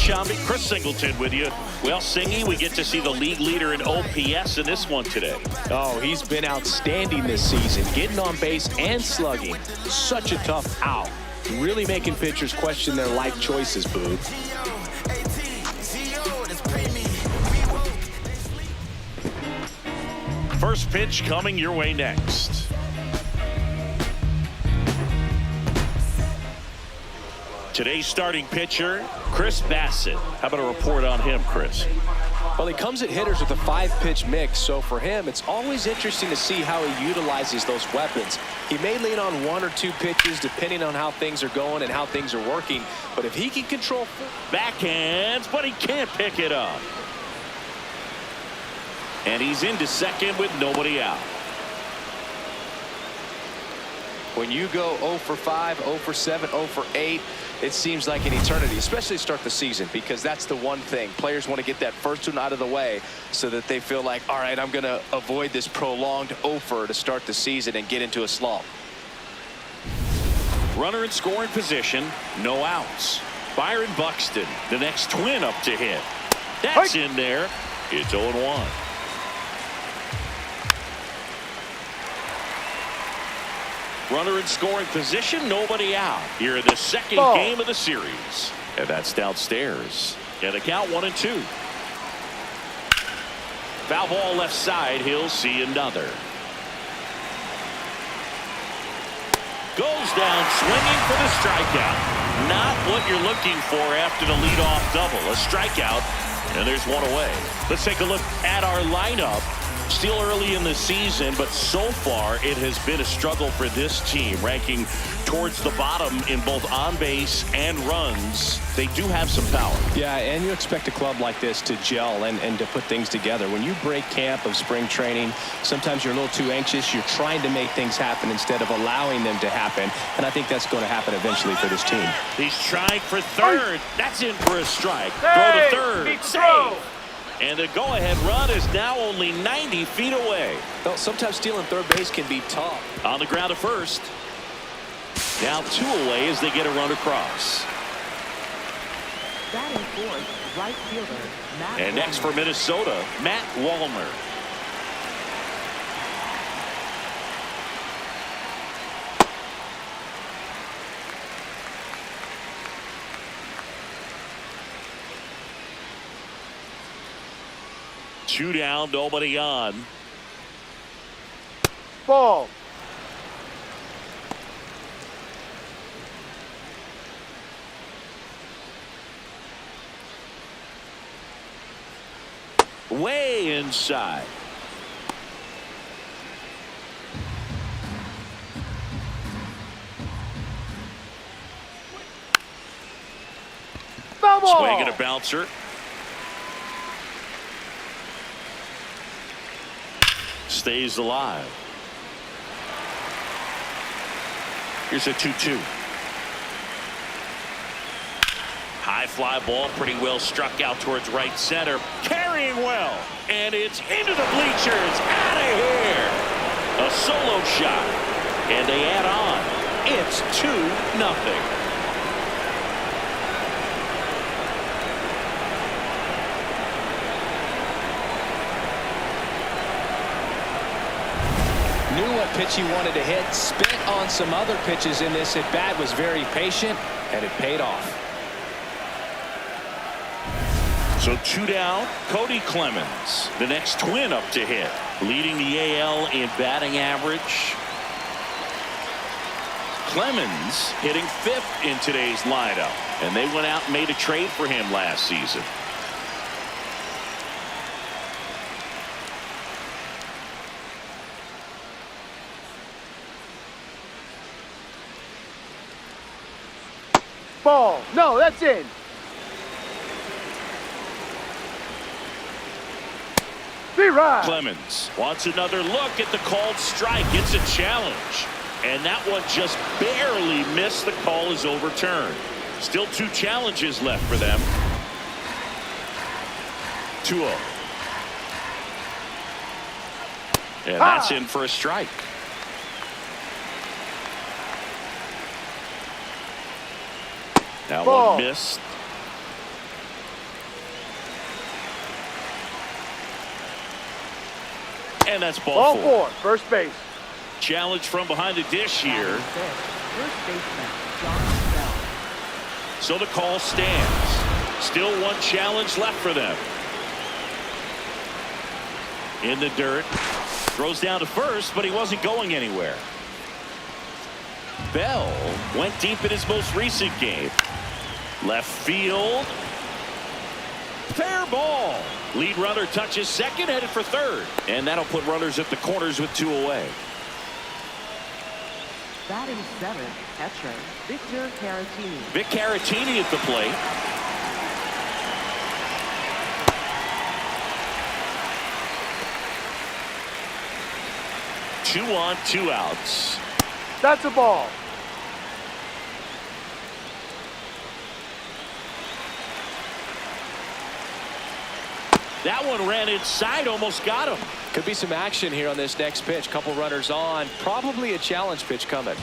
Shambi. Chris Singleton with you. Well, Singy, we get to see the league leader in OPS in this one today. Oh, he's been outstanding this season, getting on base and slugging. Such a tough out. Really making pitchers question their life choices, Boo. First pitch coming your way next. Today's starting pitcher, Chris Bassett. How about a report on him, Chris? Well, he comes at hitters with a 5-pitch mix, so for him, it's always interesting to see how he utilizes those weapons. He may lean on 1 or 2 pitches depending on how things are going and how things are working, but if he can control backhands, but he can't pick it up. And he's into second with nobody out. When you go 0 for 5, 0 for 7, 0 for 8, it seems like an eternity, especially to start the season, because that's the one thing. Players want to get that first one out of the way so that they feel like, all right, I'm going to avoid this prolonged 0-fer to start the season and get into a slump. Runner in scoring position, no outs. Byron Buxton, the next twin up to hit. That's in there. It's 0-1. Runner in scoring position, nobody out. Here in the second game of the series. And that's downstairs. And the count 1-2. Foul ball left side. He'll see another. Goes down swinging for the strikeout. Not what you're looking for after the leadoff double. A strikeout, and there's one away. Let's take a look at our lineup. Still early in the season, but so far it has been a struggle for this team, ranking towards the bottom in both on base and runs. They do have some power. Yeah, and you expect a club like this to gel and to put things together. When you break camp of spring training, sometimes you're a little too anxious. You're trying to make things happen instead of allowing them to happen, and I think that's going to happen eventually for this team. He's trying for third. That's in for a strike. Throw to third. Save. And the go-ahead run is now only 90 feet away. Well, sometimes stealing third base can be tough. On the ground at first. Now 2 away as they get a run across. Batting fourth, right fielder, Matt and next for Minnesota, Matt Wallner. Two down, nobody on. Ball. Way inside. Foul ball. Swing and a bouncer. Stays alive. Here's a 2-2. High fly ball, pretty well struck out towards right center. Carrying well. And it's into the bleachers. Out of here. A solo shot. And they add on. It's 2-0. Knew what pitch he wanted to hit, spent on some other pitches in this at bat, was very patient, and it paid off. So 2 down, Cody Clemens, the next twin up to hit, leading the AL in batting average. Clemens hitting 5th in today's lineup, and they went out and made a trade for him last season. Ball. No, that's in. Right. Clemens wants another look at the called strike. It's a challenge. And that one just barely missed. The call is overturned. Still 2 challenges left for them. 2-0. And that's in for a strike. That one missed. And that's ball four. First base. Challenge from behind the dish here. First baseman, John Bell. So the call stands. Still one challenge left for them. In the dirt. Throws down to first, but he wasn't going anywhere. Bell went deep in his most recent game. Left field. Fair ball. Lead runner touches second, headed for third. And that'll put runners at the corners with 2 away. Batting seventh, catcher, Victor Caratini. Vic Caratini at the plate. Two on, 2 outs. That's a ball. That one ran inside, almost got him. Could be some action here on this next pitch. Couple runners on. Probably a challenge pitch coming.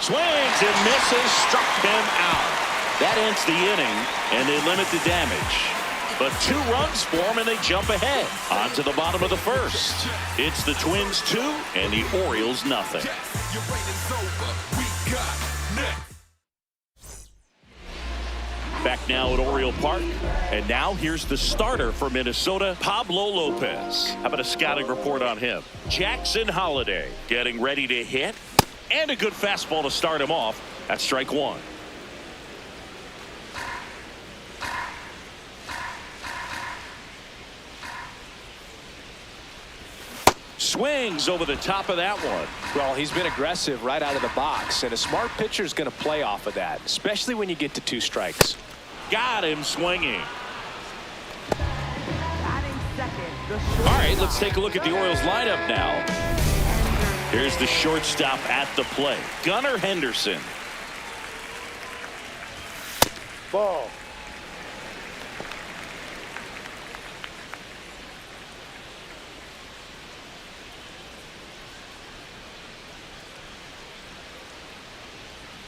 Swings and misses, struck him out. That ends the inning, and they limit the damage. But 2 runs for them, and they jump ahead. On to the bottom of the first. It's the Twins 2, and the Orioles nothing. Back now at Oriole Park. And now here's the starter for Minnesota, Pablo Lopez. How about a scouting report on him? Jackson Holiday getting ready to hit. And a good fastball to start him off. That's strike 1. Swings over the top of that one. Well, he's been aggressive right out of the box, and a smart pitcher is going to play off of that, especially when you get to 2 strikes. Got him swinging. Batting second, the shortstop. All right, let's take a look at the Orioles lineup now. Here's the shortstop at the plate, Gunnar Henderson. Ball.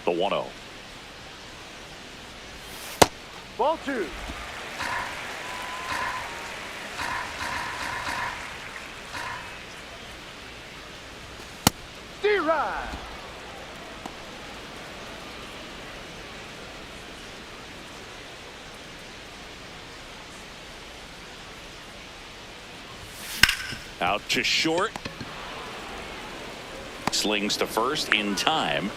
The 1-0. Ball 2. D-Ride. Out to short. Slings to first in time.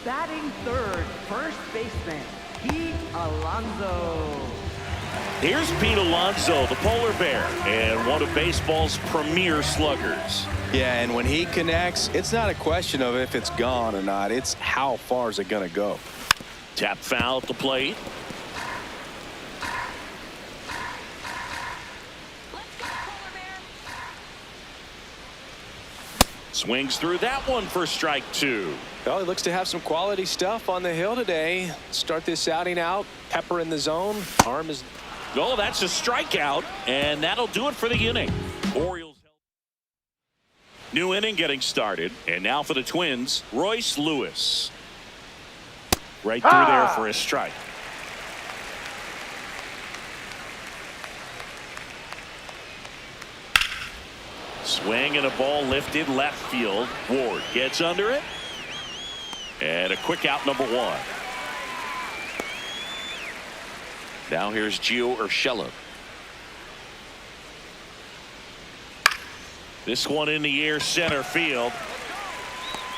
Batting third, first baseman, Pete Alonso. Here's Pete Alonso, the polar bear, and one of baseball's premier sluggers. Yeah, and when he connects, it's not a question of if it's gone or not. It's how far is it going to go. Tap foul at the plate. Swings through that one for strike 2. Well, he looks to have some quality stuff on the hill today. Start this outing out. Pepper in the zone. Arm is... Oh, that's a strikeout, and that'll do it for the inning. Orioles. New inning getting started, and now for the Twins, Royce Lewis. Right through there for a strike. Swing and a ball lifted left field. Ward gets under it. And a quick out, number 1. Now here's Gio Urshela. This one in the air, center field.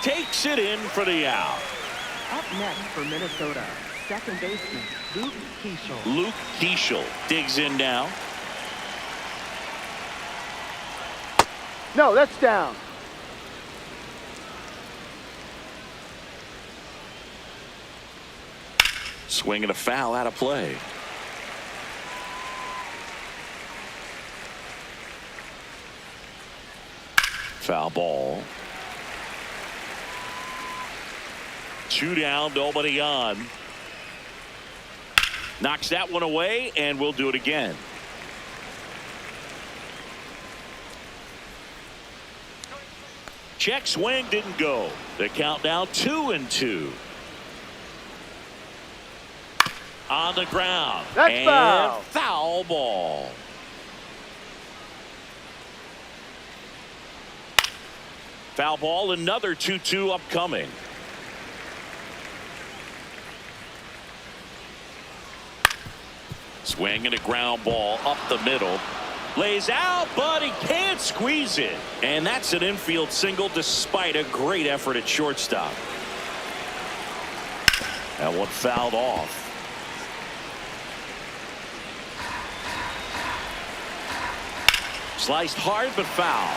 Takes it in for the out. Up next for Minnesota, second baseman, Luke Keeschel. Luke Keeschel digs in now. No, that's down. Swing and a foul out of play. Foul ball. 2 down, nobody on. Knocks that one away, and we'll do it again. Check swing didn't go. The count now 2-2. On the ground. That's and foul. Foul ball. Foul ball, another 2-2 upcoming. Swing and a ground ball up the middle. Lays out, but he can't squeeze it. And that's an infield single despite a great effort at shortstop. That one fouled off. Sliced hard, but foul.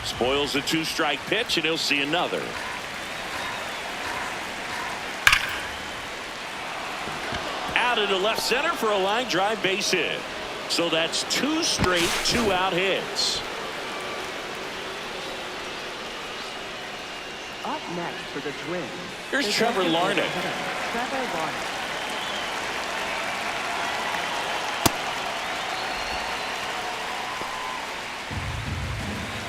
Spoils a 2-strike pitch, and he'll see another. Out into left center for a line drive base hit. So that's 2 straight 2-out hits. Up next for the Twins. Here's Trevor Larnach. Trevor Larnach.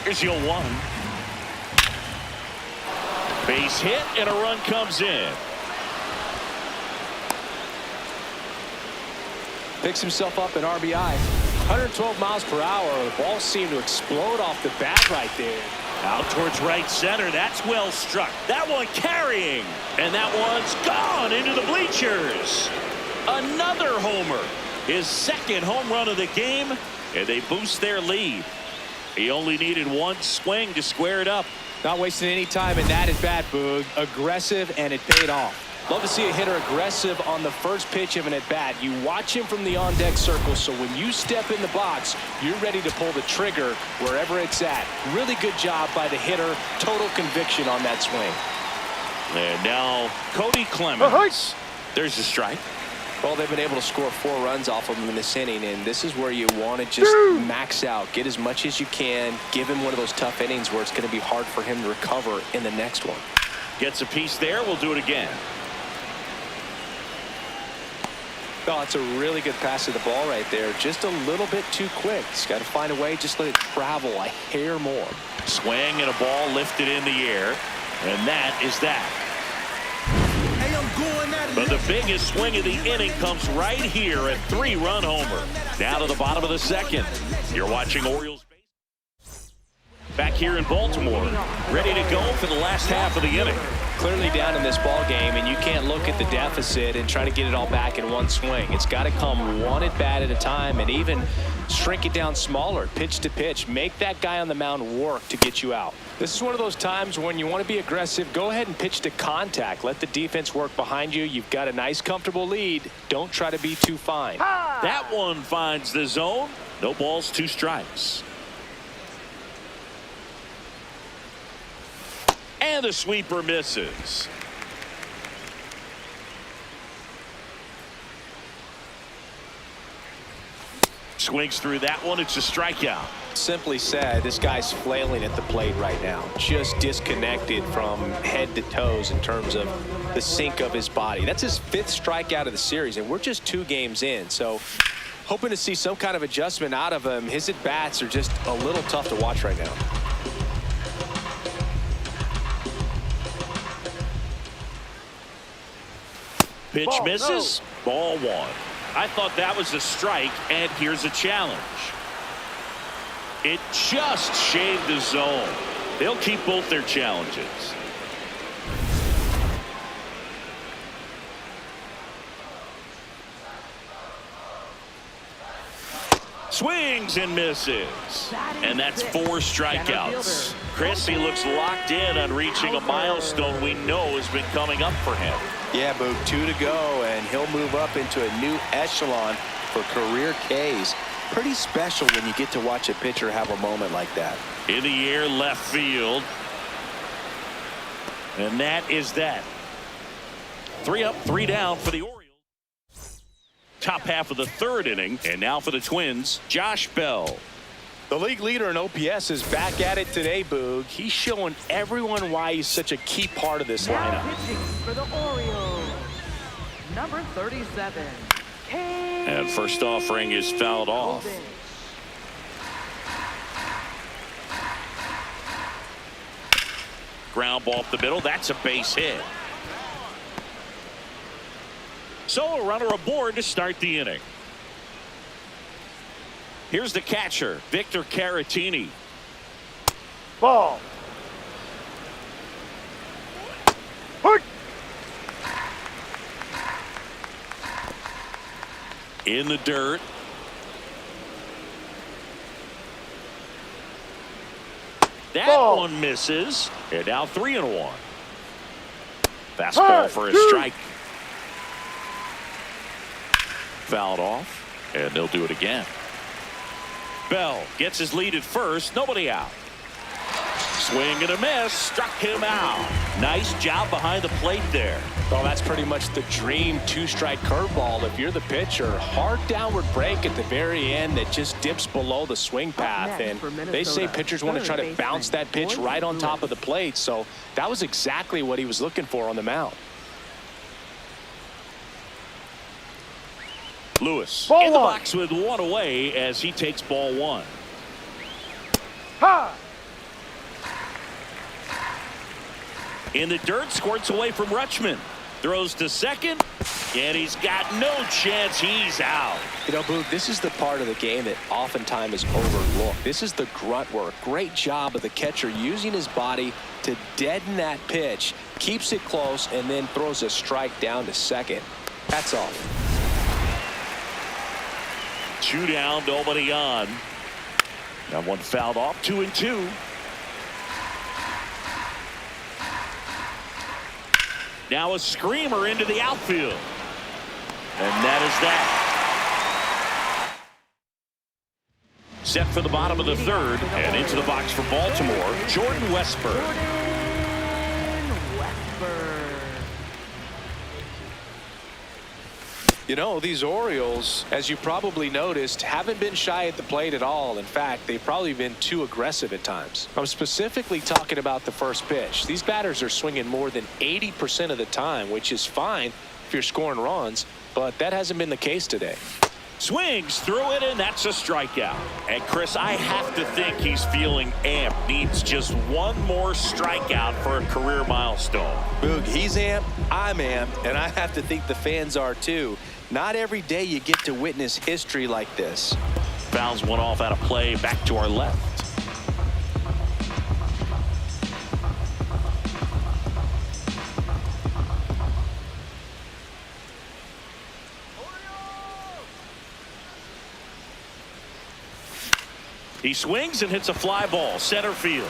Here's your 1. Base hit, and a run comes in. Picks himself up an RBI. 112 miles per hour. The ball seemed to explode off the bat right there. Out towards right center. That's well struck. That one carrying. And that one's gone into the bleachers. Another homer. His second home run of the game. And they boost their lead. He only needed 1 swing to square it up. Not wasting any time in that at bat, Boog. Aggressive, and it paid off. Love to see a hitter aggressive on the first pitch of an at-bat. You watch him from the on-deck circle, so when you step in the box, you're ready to pull the trigger wherever it's at. Really good job by the hitter. Total conviction on that swing. And now Cody Clemens. There's a strike. Well, they've been able to score 4 runs off of him in this inning, and this is where you want to just max out. Get as much as you can. Give him one of those tough innings where it's going to be hard for him to recover in the next one. Gets a piece there. We'll do it again. Oh, it's a really good pass of the ball right there. Just a little bit too quick. He's got to find a way. Just let it travel a hair more. Swing and a ball lifted in the air. And that is that. But the biggest swing of the inning comes right here, a 3-run homer. Down to the bottom of the second. You're watching Orioles back here in Baltimore, ready to go for the last half of the inning. Clearly down in this ball game, and you can't look at the deficit and try to get it all back in one swing. It's got to come one at bat at a time, and even shrink it down smaller, pitch to pitch. Make that guy on the mound work to get you out. This is one of those times when you want to be aggressive. Go ahead and pitch to contact. Let the defense work behind you. You've got a nice, comfortable lead. Don't try to be too fine. That one finds the zone. No balls, 2 strikes. And the sweeper misses. Swings through that one. It's a strikeout. Simply said, this guy's flailing at the plate right now. Just disconnected from head to toes in terms of the sink of his body. That's his 5th strikeout of the series, and we're just 2 games in. So hoping to see some kind of adjustment out of him. His at-bats are just a little tough to watch right now. Pitch Ball, misses. no. Ball 1. I thought that was a strike, and here's a challenge. It just shaved the zone. They'll keep both their challenges. Swings and misses. And that's 4 strikeouts. Chris, he looks locked in on reaching a milestone we know has been coming up for him. Yeah, Boog, 2 to go, and he'll move up into a new echelon for career Ks. Pretty special when you get to watch a pitcher have a moment like that. In the air, left field. And that is that. 3 up, 3 down for the Orioles. top half of the third inning. And now for the Twins, Josh Bell. The league leader in OPS is back at it today, Boog. He's showing everyone why he's such a key part of this Now lineup. pitching for the Orioles, number 37. And first offering is fouled off. Ground ball up the middle. That's a base hit. So a runner aboard to start the inning. Here's the catcher, Victor Caratini. Ball. Hook. In the dirt. That Ball. one misses. And now 3-1. Fastball for a strike. Fouled off. And they'll do it again. Bell gets his lead at first. Nobody out. Swing and a miss. Struck him out. Nice job behind the plate there. Well, that's pretty much the dream two-strike curveball. If you're the pitcher, hard downward break at the very end that just dips below the swing path. And they say pitchers want to try to bounce that pitch right on top of the plate. So that was exactly what he was looking for on the mound. Lewis Ball in the one. box with one away as he takes ball one. Ha. In the dirt, squirts away from Rutschman. Throws to second, and he's got no chance. He's out. You know, Boog, this is the part of the game that oftentimes is overlooked. This is the grunt work. Great job of the catcher using his body to deaden that pitch, keeps it close, and then throws a strike down to second. That's all. 2 down, nobody on. That one fouled off. 2-2. Now a screamer into the outfield. And that is that. Set for the bottom of the third. And into the box for Baltimore, Jordan Westburg. You know, these Orioles, as you probably noticed, haven't been shy at the plate at all. In fact, they've probably been too aggressive at times. I'm specifically talking about the first pitch. These batters are swinging more than 80% of the time, which is fine if you're scoring runs, but that hasn't been the case today. Swings through it, and that's a strikeout. And Chris, I have to think he's feeling amped. Needs just one more strikeout for a career milestone. Boog, he's amped, I'm amped, and I have to think the fans are too. Not every day you get to witness history like this. Fouls one off out of play, back to our left. He swings and hits a fly ball, center field.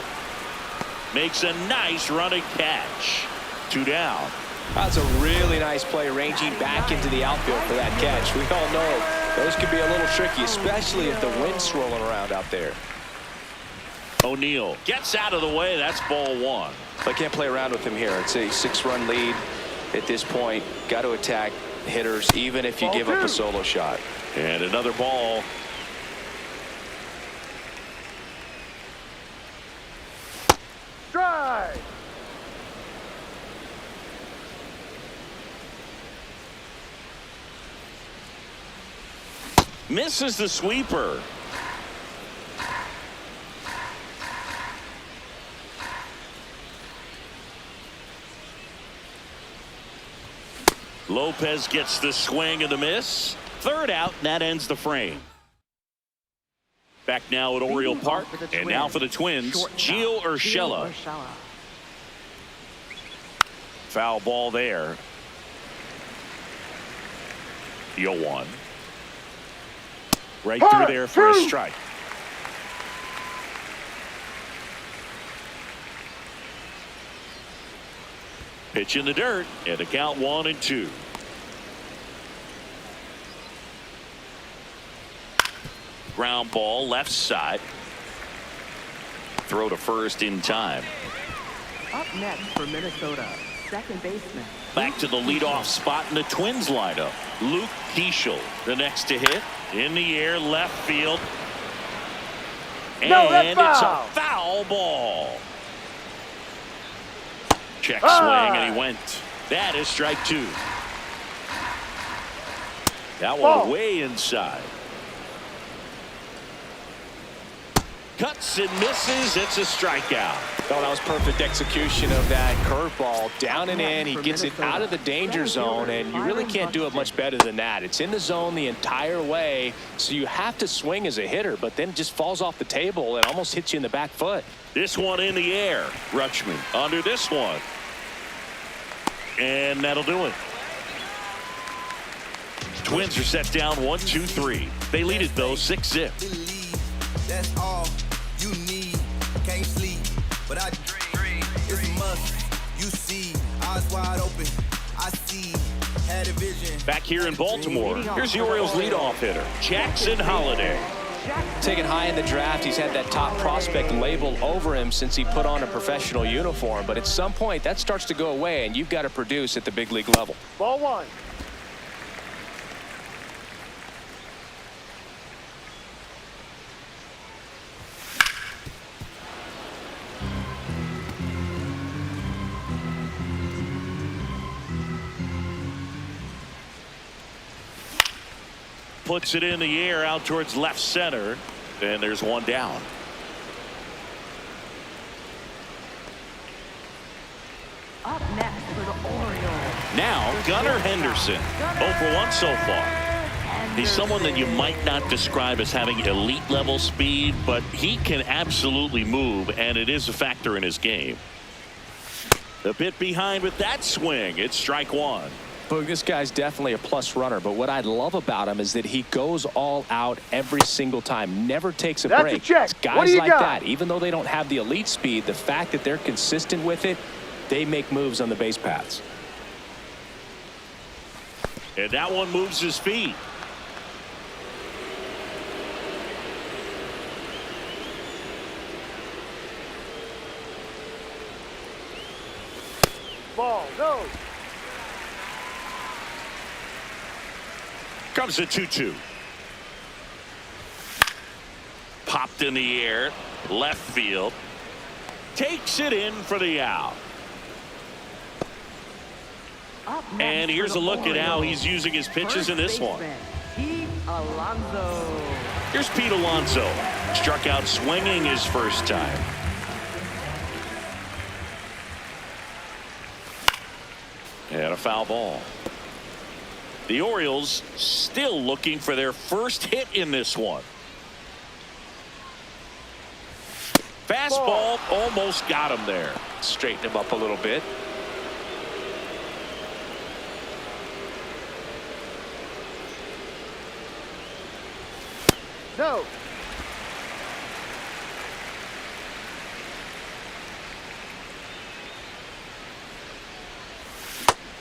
Makes a nice running catch. 2 down. That's a really nice play, ranging back into the outfield for that catch. We all know those can be a little tricky, especially if the wind's swirling around out there. O'Neill gets out of the way. That's ball one. I can't play around with him here. It's a 6-run lead at this point. Got to attack hitters, even if you give up a solo shot. And another ball. Strike. Misses the sweeper. Lopez gets the swing and the miss. Third out, and that ends the frame. Back now at Oriole Park, and now for the Twins, Gio Urshela. Foul ball there. 0-1. Right through there for a strike. Pitch in the dirt, and the count 1-2. Ground ball left side. Throw to first in time. Up next for Minnesota, second baseman. Back to the leadoff spot in the Twins lineup. Luke Keeschel, the next to hit. In the air, left field. No, that's And it's a foul. foul ball. Check swing, and he went. That is strike two. That one Ball. way inside. Cuts and misses. It's a strikeout. Oh, that was perfect execution of that curveball. Down and in. He gets it out of the danger zone, and you really can't do it much better than that. It's in the zone the entire way, so you have to swing as a hitter, but then it just falls off the table and almost hits you in the back foot. This one in the air. Rutschman under this one. And that'll do it. Twins are set down 1-2-3. They lead it, though, 6-zip. That's all you need. Can't sleep, but I dream. It's a must. You see, eyes wide open. I see. Had a vision. Back here in Baltimore, here's the Orioles leadoff hitter, Jackson Holliday. Taken high in the draft, he's had that top prospect label over him since he put on a professional uniform. But at some point, that starts to go away, and you've got to produce at the big league level. Ball one. Puts it in the air out towards left center, and there's one down. Up next for the Orioles. Now, Gunnar Henderson, 0 for 1 so far. He's someone that you might not describe as having elite level speed, but he can absolutely move, and it is a factor in his game. A bit behind with that swing. It's strike one. But this guy's definitely a plus runner, but what I love about him is that he goes all out every single time, never takes a That's break. a check. It's guys What do you like got? that, even though they don't have the elite speed, the fact that they're consistent with it, they make moves on the base paths. And that one moves his feet. Ball, no. Comes the 2-2. Popped in the air, left field. Takes it in for the out. Up next And here's for a the look at how Orioles, he's using his pitches in this one. baseman, Pete Alonso. Here's Pete Alonso. Struck out swinging his first time. And a foul ball. The Orioles still looking for their first hit in this one. Fastball almost got him there. Straighten him up a little bit. No.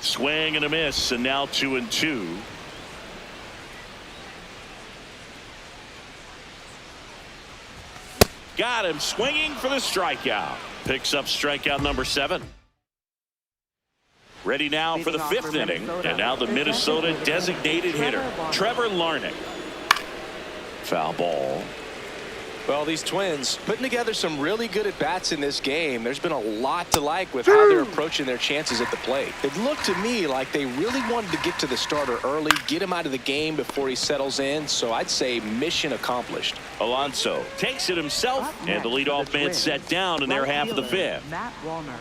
Swing and a miss, and now 2-2. Got him swinging for the strikeout. Picks up strikeout number 7. Ready now for the 5th inning, and now the Minnesota designated hitter, Trevor Larnach. Foul ball. Well, these Twins putting together some really good at-bats in this game. There's been a lot to like with how they're approaching their chances at the plate. It looked to me like they really wanted to get to the starter early, get him out of the game before he settles in. So I'd say mission accomplished. Alonso takes it himself, Up and the next for leadoff the man Twins, set down in their right half of the fielder, 5th. Matt Wallner.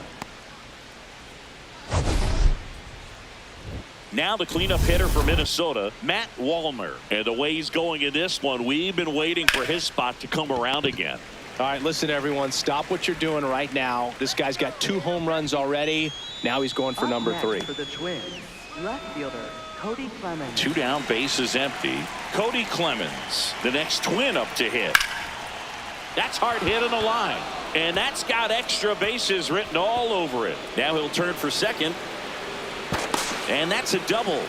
Now the cleanup hitter for Minnesota, Matt Wallner. And the way he's going in this one, we've been waiting for his spot to come around again. All right, listen, everyone, stop what you're doing right now. This guy's got 2 home runs already. Now he's going for Up number next 3. for the Twins, left fielder Cody Clemens. 2 down, bases empty. Cody Clemens, the next Twin up to hit. That's hard hit on the line. And that's got extra bases written all over it. Now he'll turn for second. And that's a double.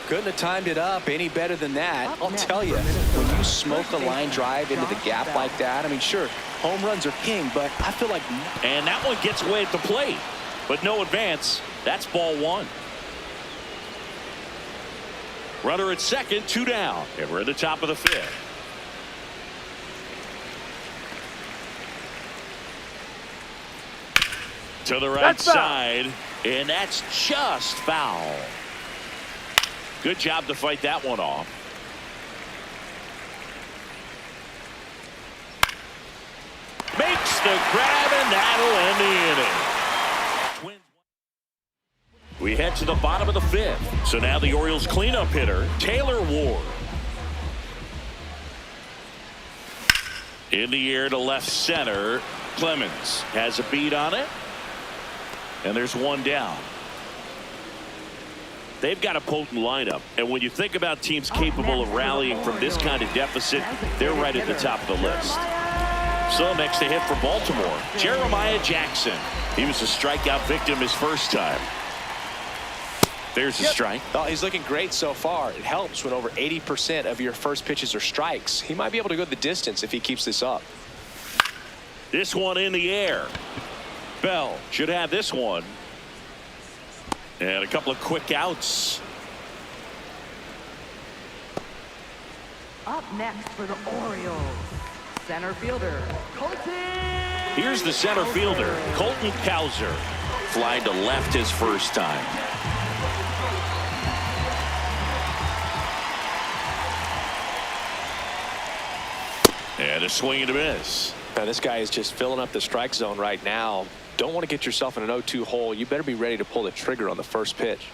Couldn't have timed it up any better than that. Up I'll next tell you, for Minnesota, when you smoke a first line baseman drive into the Josh gap Bell. like that, I mean, sure, home runs are king, but I feel like And that one gets away at the plate. but no advance. That's ball one. Runner at second, 2 down, and we're at the top of the 5th. To the right side, and that's just foul. Good job to fight that one off. Makes the grab, and that'll end the inning. We head to the bottom of the 5th. So now the Orioles cleanup hitter, Taylor Ward. In the air to left center. Clemens has a beat on it. And there's one down. They've got a potent lineup. And when you think about teams capable of rallying from this kind of deficit, they're right at the top of the list. So next to hit for Baltimore, Jeremiah Jackson. He was a strikeout victim his first time. There's a strike. Oh, he's looking great so far. It helps when over 80% of your first pitches are strikes. He might be able to go the distance if he keeps this up. This one in the air. Bell should have this one. And a couple of quick outs. Up next for the Orioles, center fielder, Colton. Here's the center fielder, Colton Cowser. Fly to left his first time. And a swing and a miss. Now, this guy is just filling up the strike zone right now. Don't want to get yourself in an 0-2 hole. You better be ready to pull the trigger on the first pitch.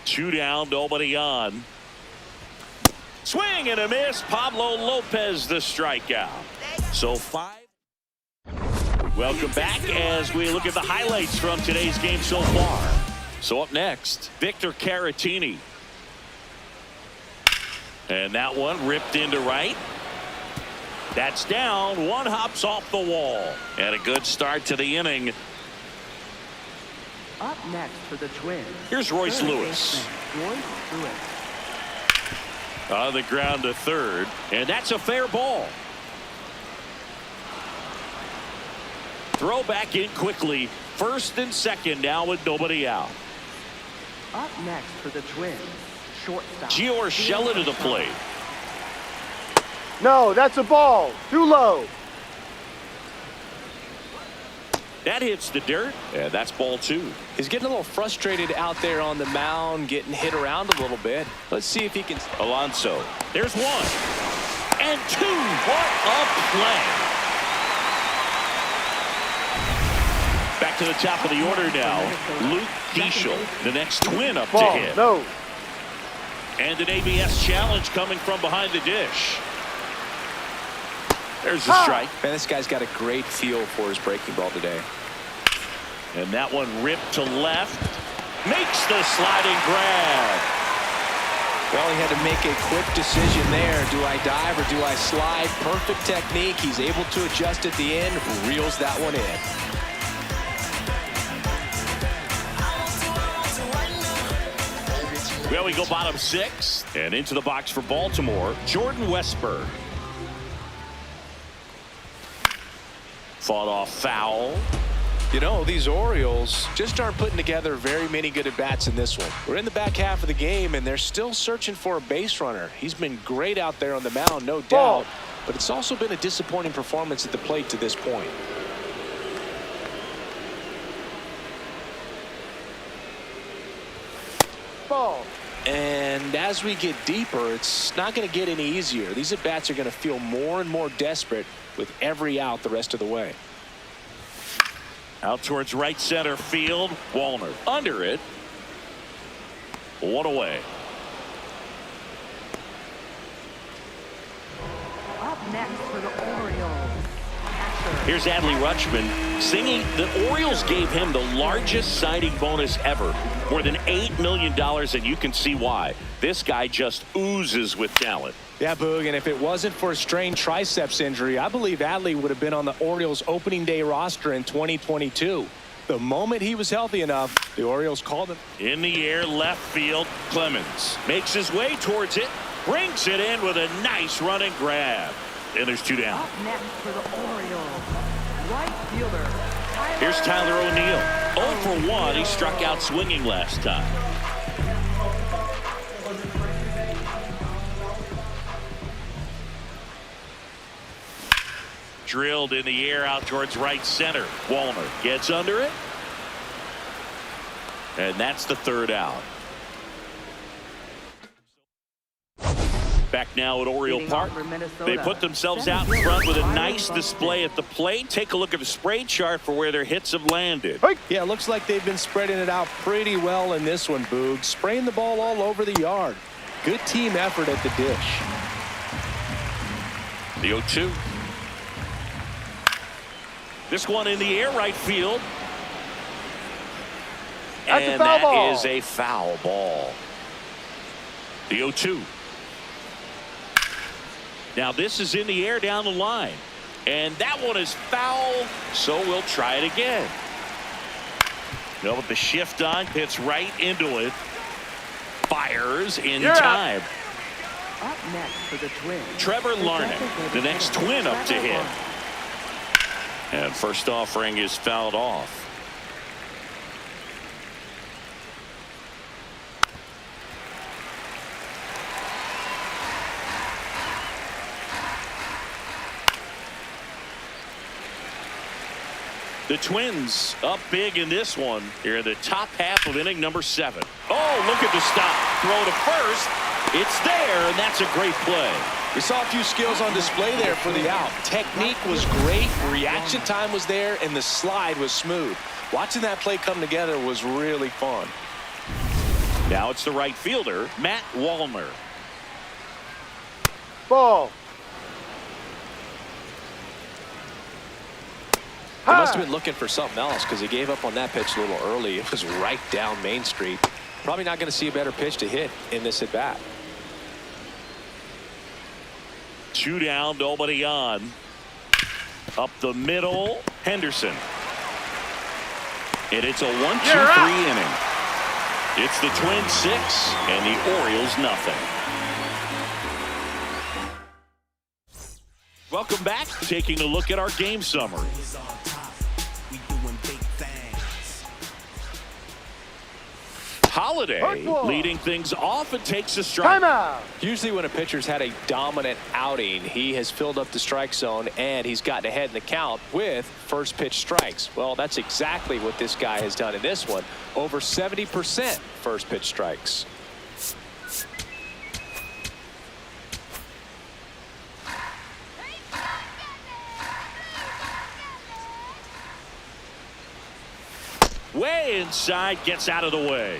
Two down, nobody on. Swing and a miss. Pablo Lopez the strikeout. So 5. Welcome back as we look at the highlights from today's game so far. So up next, Victor Caratini. And that one ripped into right. That's down. One hops off the wall. And a good start to the inning. Up next for the Twins. Here's Royce Lewis. Royce Lewis. On the ground to third. And that's a fair ball. Throw back in quickly. First and second now with nobody out. Up next for the Twins, shortstop. Gio Urshela to the plate. No, that's a ball. Too low. That hits the dirt, and that's ball 2. He's getting a little frustrated out there on the mound, getting hit around a little bit. Let's see if he can. Alonso. There's 1 and 2. What a play. Back to the top of the order now. Luke Diesel, the next Twin up to hit. No. And an ABS challenge coming from behind the dish. There's the strike. Man, this guy's got a great feel for his breaking ball today. And that one ripped to left. Makes the sliding grab. Well, he had to make a quick decision there. Do I dive or do I slide? Perfect technique. He's able to adjust at the end. Reels that one in. Well, we go bottom 6 and into the box for Baltimore, Jordan Westburg. Fought off foul. You know, these Orioles just aren't putting together very many good at-bats in this one. We're in the back half of the game, and they're still searching for a base runner. He's been great out there on the mound, no doubt, but it's also been a disappointing performance at the plate to this point. Ball. And as we get deeper, it's not going to get any easier. These at-bats are going to feel more and more desperate with every out the rest of the way. Out towards right center field. Wallner under it. 1 away. Up next for the Orioles, catcher. Here's Adley Rutschman singing the Orioles gave him the largest signing bonus ever. More than $8 million, and you can see why. This guy just oozes with talent. Yeah, Boog, and if it wasn't for a strained triceps injury, I believe Adley would have been on the Orioles opening day roster in 2022. The moment he was healthy enough, the Orioles called him. In the air, left field. Clemens makes his way towards it, brings it in with a nice running grab. And there's 2 down. Up next for the Orioles, right fielder. Here's Tyler O'Neill. 0 for 1. He struck out swinging last time. Drilled in the air out towards right center. Wallner gets under it. And that's the 3rd out. Back now at Oriole Park. They put themselves out in front with a nice display at the plate. Take a look at the spray chart for where their hits have landed. Yeah, it looks like they've been spreading it out pretty well in this one, Boog. Spraying the ball all over the yard. Good team effort at the dish. The 0-2. This one in the air, right field. And that is a foul ball. The 0-2. Now this is in the air down the line. And that one is foul, so we'll try it again. Now with the shift on, hits right into it. Fires in time. Up next for the Twins, Trevor Larnach, the next Twin up to hit. And first offering is fouled off. The Twins up big in this one here in the top half of inning number 7. Oh, look at the stop. Throw to first. It's there, and that's a great play. We saw a few skills on display there for the out. Technique was great, reaction time was there, and the slide was smooth. Watching that play come together was really fun. Now it's the right fielder, Matt Wallner. Ball. He must have been looking for something else because he gave up on that pitch a little early. It was right down Main Street. Probably not going to see a better pitch to hit in this at bat. 2 down, nobody on. Up the middle, Henderson. And it's a 1-2-3 inning. It's the Twins 6 and the Orioles nothing. Welcome back. Taking a look at our game summary. Holiday leading things off and takes a strike. Timeout. Usually when a pitcher's had a dominant outing, he has filled up the strike zone and he's gotten ahead in the count with first pitch strikes. Well, that's exactly what this guy has done in this one. Over 70% first pitch strikes. Way inside, gets out of the way.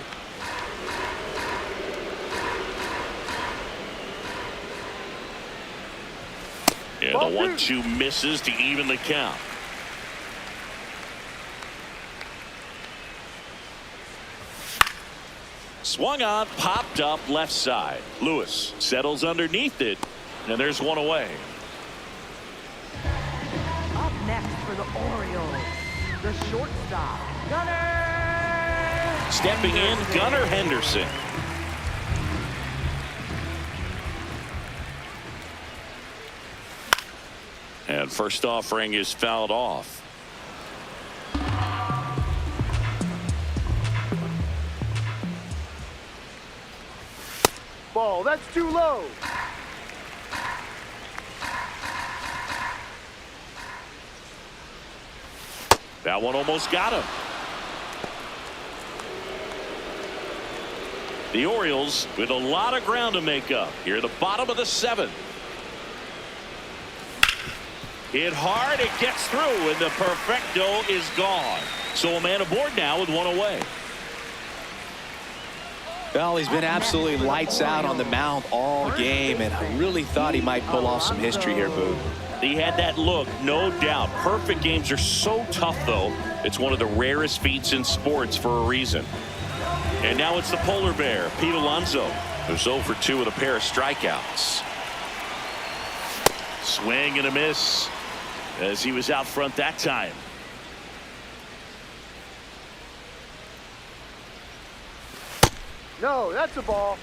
And the 1-2 misses to even the count. Swung on, popped up left side. Lewis settles underneath it, and there's one away. Up next for the Orioles, the shortstop, Gunnar. Stepping in, Gunnar Henderson. And first offering is fouled off. Ball, that's too low. That one almost got him. The Orioles with a lot of ground to make up here at the bottom of the 7th. Hit hard, it gets through, and the perfecto is gone. So a man aboard now with one away. Well, he's been absolutely lights out on the mound all game, and I really thought he might pull off some history here, Boo. He had that look, no doubt. Perfect games are so tough, though. It's one of the rarest feats in sports for a reason. And now it's the polar bear, Pete Alonso, who's 0 for 2 with a pair of strikeouts. Swing and a miss as he was out front that time. No, that's a ball.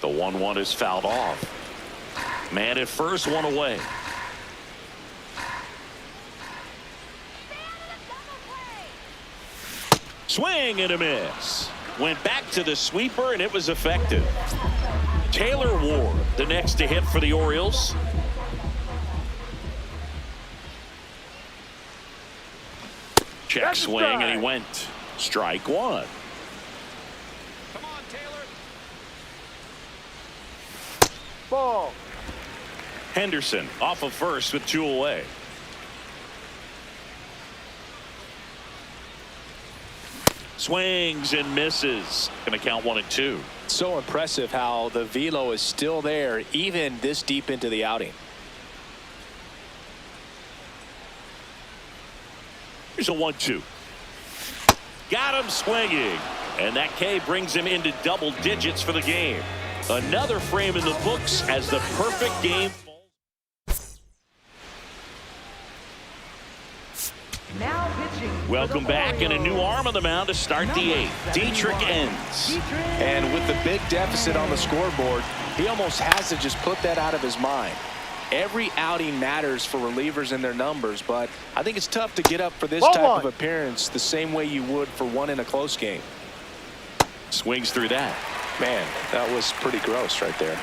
The 1-1 is fouled off. Man at first, one away. Swing and a miss. Went back to the sweeper, and it was effective. Taylor Ward, the next to hit for the Orioles. Check swing, and he went. Strike one. Come on, Taylor. Ball. Henderson off of first with 2 away. Swings and misses. Going to count 1-2. So impressive how the velo is still there even this deep into the outing. Here's a 1-2. Got him swinging. And that K brings him into double digits for the game. Another frame in the books as the perfect game. Now pitching. Welcome back, and a new arm on the mound to start the 8th. Dietrich ends. And with the big deficit on the scoreboard, he almost has to just put that out of his mind. Every outing matters for relievers and their numbers, but I think it's tough to get up for this type of appearance the same way you would for one in a close game. Swings through that. Man, that was pretty gross right there.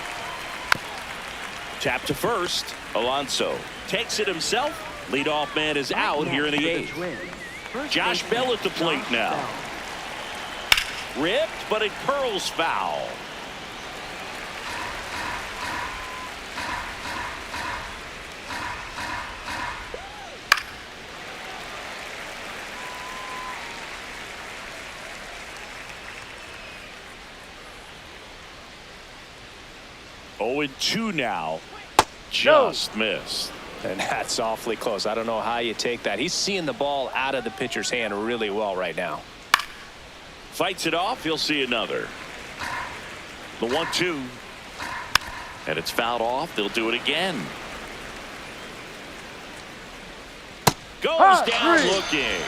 Tap to first. Alonso takes it himself. Leadoff man is out here in the 8th. Josh Bell at the plate now. Ripped, but it curls foul. Oh, and 2 now. Just missed. And that's awfully close. I don't know how you take that. He's seeing the ball out of the pitcher's hand really well right now. Fights it off. He'll see another. The 1-2. And it's fouled off. They'll do it again. Goes down looking.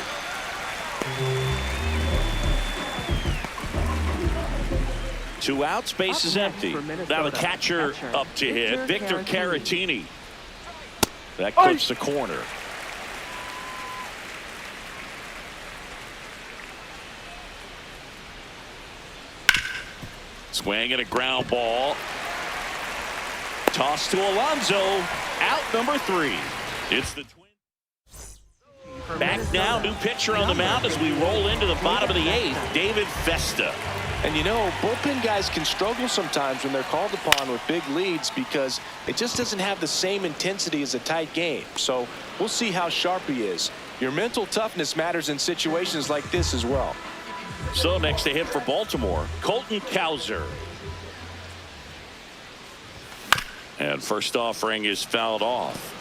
Two outs, base is empty. Now the catcher up to hit, Victor Caratini. That clips the corner. Swing and a ground ball. Toss to Alonso. Out number 3. It's the Twins. Back now, new pitcher on the mound as we roll into the bottom of the 8th, David Festa. And you know, bullpen guys can struggle sometimes when they're called upon with big leads because it just doesn't have the same intensity as a tight game. So we'll see how sharp he is. Your mental toughness matters in situations like this as well. So next to hit for Baltimore, Colton Cowser. And first offering is fouled off.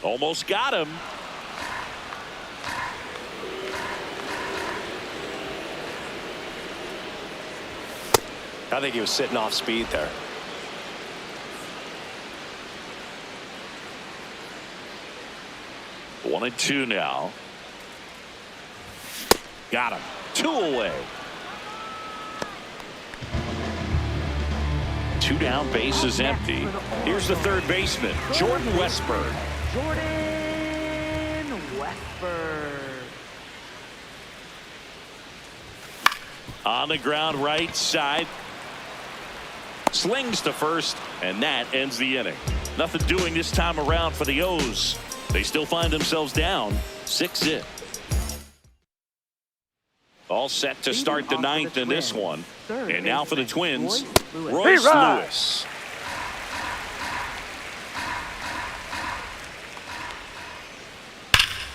Almost got him. I think he was sitting off speed there. One and 2 now. Got him. 2 away. 2 down, base is empty. Here's the third baseman, Jordan Westburg. Jordan Westburg. On the ground right side. Slings to first, and that ends the inning. Nothing doing this time around for the O's. They still find themselves down 6-0. All set to start the 9th in this one. And now for the Twins, Royce Lewis.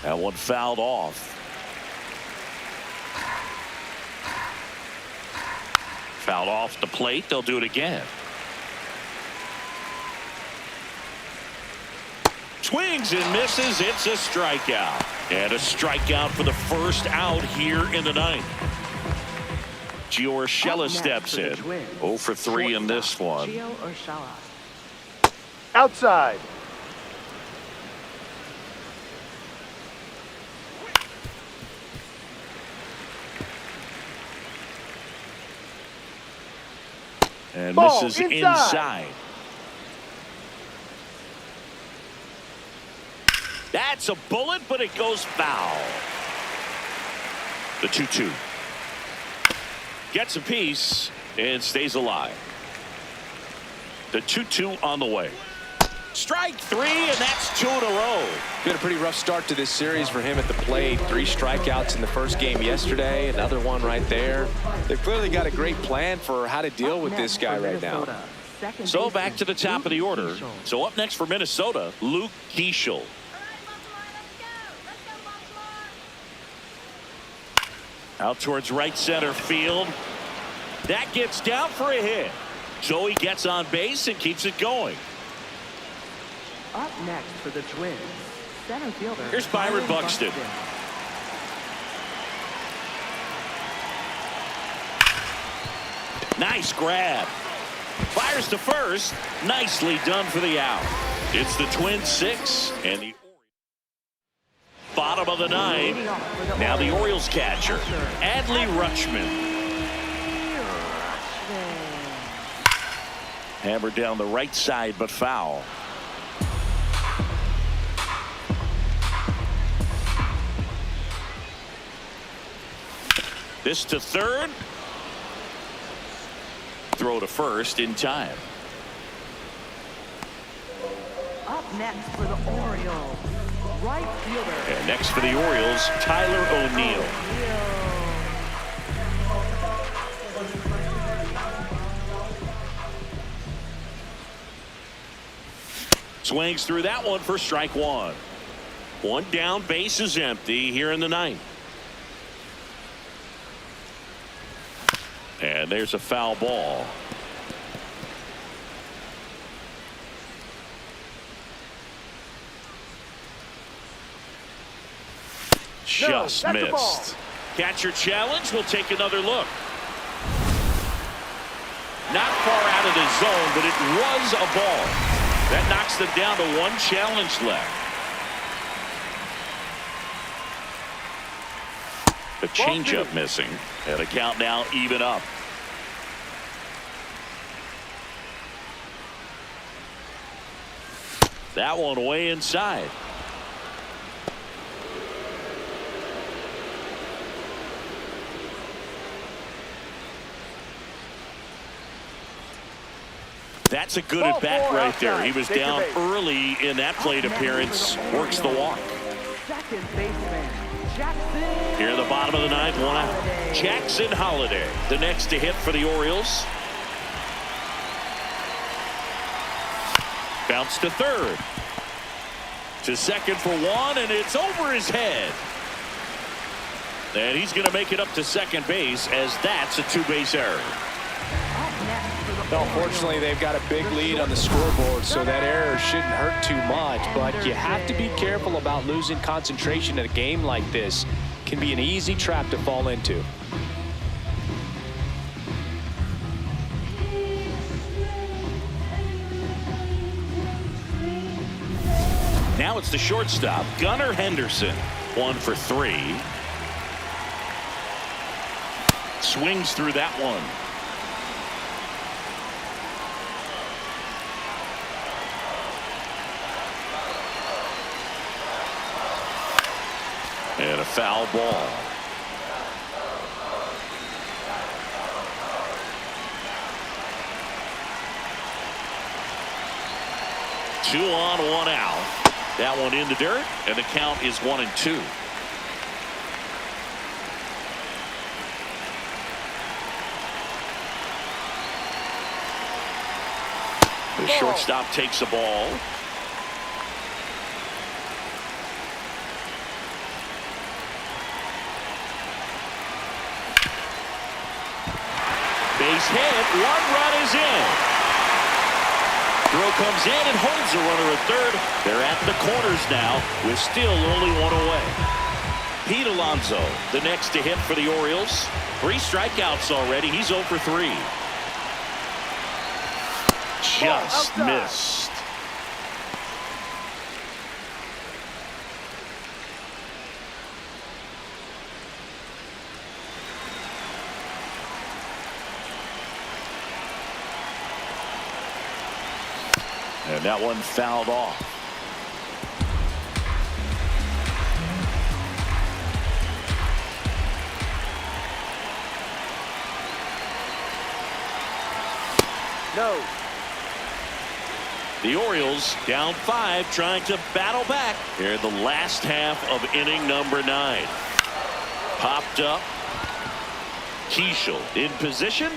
That one fouled off. Fouled off the plate. They'll do it again. Swings and misses. It's a strikeout. And a strikeout for the first out here in the 9th. Gio Urshela steps in. 0 for 3 in this one. Gio Urshela. Outside. And Ball misses inside. inside. That's a bullet, but it goes foul. The 2-2. Gets a piece and stays alive. The 2-2 on the way. Strike 3, and that's 2 in a row. Been a pretty rough start to this series for him at the plate. 3 strikeouts in the first game yesterday. Another one right there. They've clearly got a great plan for how to deal with this guy right now. So back to the top of the order. So up next for Minnesota, Luke Keeschel. Out towards right center field. That gets down for a hit. So he gets on base and keeps it going. Up next for the Twins, center fielder. Here's Byron Buxton. Nice grab. Fires to first. Nicely done for the out. It's the Twins 6 and the bottom of the 9th. Now the Orioles catcher, Adley Rutschman. Hammered down the right side, but foul. This to third. Throw to first in time. Up next for the Orioles, right fielder. And next for the Orioles, Tyler O'Neill. Swings through that one for strike 1. 1 down, base is empty here in the 9th. And there's a foul ball. Just missed. Catcher challenge. We'll take another look. Not far out of the zone, but it was a ball. That knocks them down to 1 challenge left. The changeup missing, and a count now even up. That one way inside. That's a good at bat right there. He was down early in that plate appearance. Works the walk. Second baseman, Jackson. Here in the bottom of the 9th, 1 out. Jackson Holiday, the next to hit for the Orioles. Bounce to third. To second for 1, and it's over his head. And he's going to make it up to second base, as that's a 2-base error. Unfortunately, they've got a big lead on the scoreboard, so that error shouldn't hurt too much. But you have to be careful about losing concentration in a game like this. It can be an easy trap to fall into. Now it's the shortstop, Gunnar Henderson. 1 for 3. Swings through that one. And a foul ball. Two on, 1 out. That one in the dirt, and the count is 1-2. The shortstop takes a ball. Base hit, 1 run is in. Throw comes in and holds the runner at third. They're at the corners now with still only 1 away. Pete Alonso, the next to hit for the Orioles. 3 strikeouts already. He's 0 for 3. Just missed. And that one fouled off. No. The Orioles down 5, trying to battle back here in the last half of inning number 9. Popped up. Keishel in position.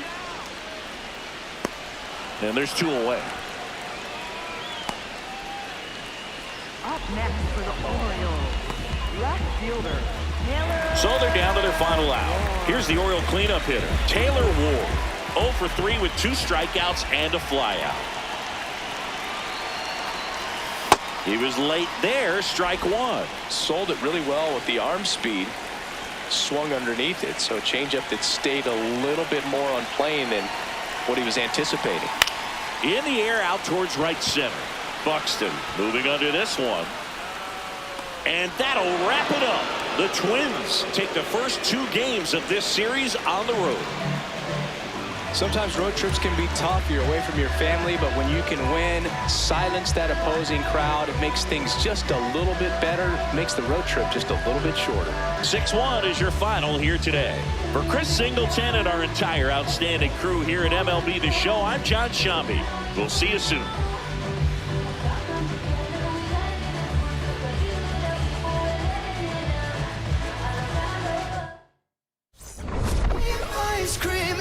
And there's 2 away. Up next for the Orioles, left fielder, Taylor. So they're down to their final out. Here's the Oriole cleanup hitter, Taylor Ward. 0 for 3 with 2 strikeouts and a flyout. He was late there, strike 1. Sold it really well with the arm speed. Swung underneath it, so a changeup that stayed a little bit more on plane than what he was anticipating. In the air out towards right center. Buxton moving under this one. And that'll wrap it up. The Twins take the first 2 games of this series on the road. Sometimes road trips can be tough. You're away from your family, but when you can win, silence that opposing crowd, it makes things just a little bit better, makes the road trip just a little bit shorter. 6-1 is your final here today. For Chris Singleton and our entire outstanding crew here at MLB The Show, I'm John Shambi. We'll see you soon.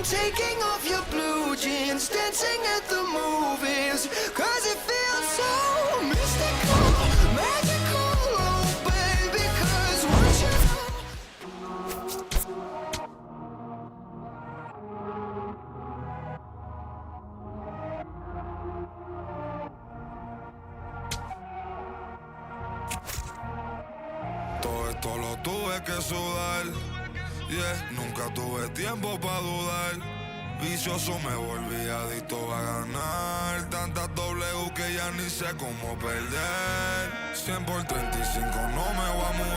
Taking off your blue jeans, dancing at the movies, 'cause it feels so mystical, magical, oh baby, 'cause once you Todo esto lo tuve que sudar. Yeah, nunca tuve tiempo para dudar. Vicioso me volví adicto a ganar. Tantas W que ya ni sé cómo perder. 100 por 35 no me voy a mudar.